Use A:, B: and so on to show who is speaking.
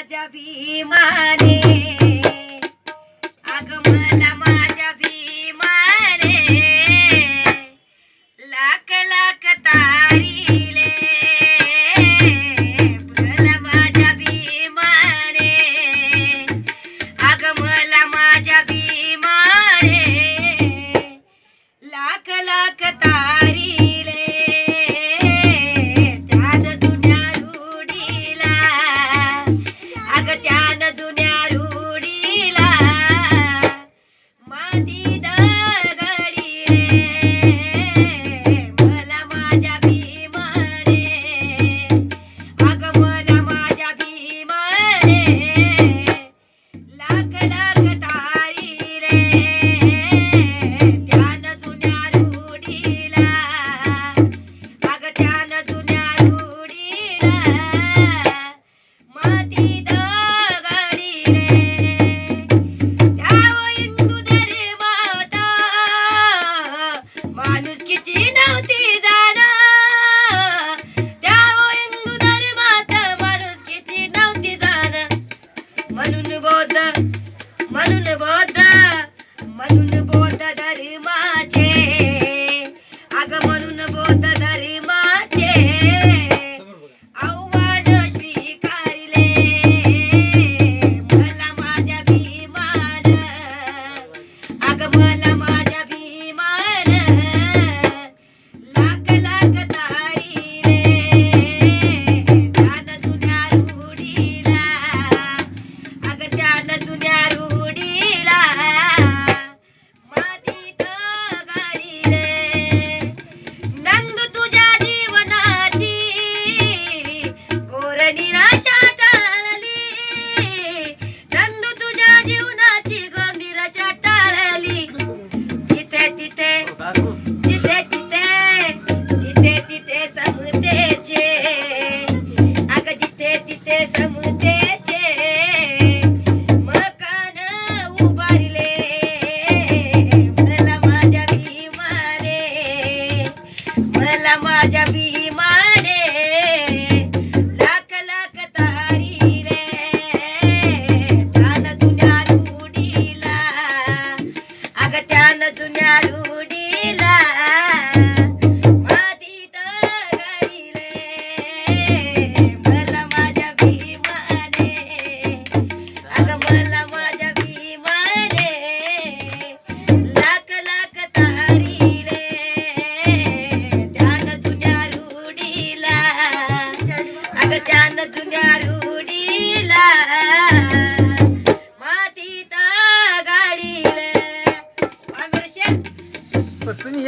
A: माझ्या भीमाने, अग मला माझ्या भीमाने लाख लाख तारीले, मला माझ्या भीमाने, अग मला माझ्या भीमाने लाख लाख तारीले, त्यान जुन्या रूढीला, अग त्यान जुन्या रूढीला माती दगडी रे, मला माझ्या भीमाने, अग मला माझ्या भीमाने लाख लाख तारीले, त्यान जुन्या रूढीला, अग त्यान जुन्या रूढीला माती दगडी रे, त्या हिंदू धर्मात माणुसकीची नव्हती जाण, त्या हिंदू धर्मात माणुसकीची नव्हती जाण, म्हणून बौद्ध धर्माचे, अग म्हणून बौद्ध धर्माचे आव्हान स्वीकारले, मला माझ्या भीमान, अग मला माझ्या भीमान लाख लाख तारीले, त्यान जुन्या रूढीला, अग त्यान जुन्या रूढीला मातीत गाडीले, नंदू तुझ्या जीवनाची घोर निराशा टाळली, नंदू तुझ्या जीवनाची घोर निराशा टाळली, जिथे तिथे जिथे तिथे जिथे तिथे समतेचे, अग जिथे तिथे समतेचे मकान उभारले, मला माझ्या भीमाने, मला माझ्या भीमाने लाख लाख तारीले, त्यान जुन्या रूढीला, अग त्यान जुन्या रूढीला मातीत गाडीले, मला माझ्या भीमाने, अग मला माझ्या भीमाने लाख लाख तारीले, त्यान जुन्या रूढीला, अग त्यान जुन्या रूढीला मातीत गाडीले.
B: पण तुम्ही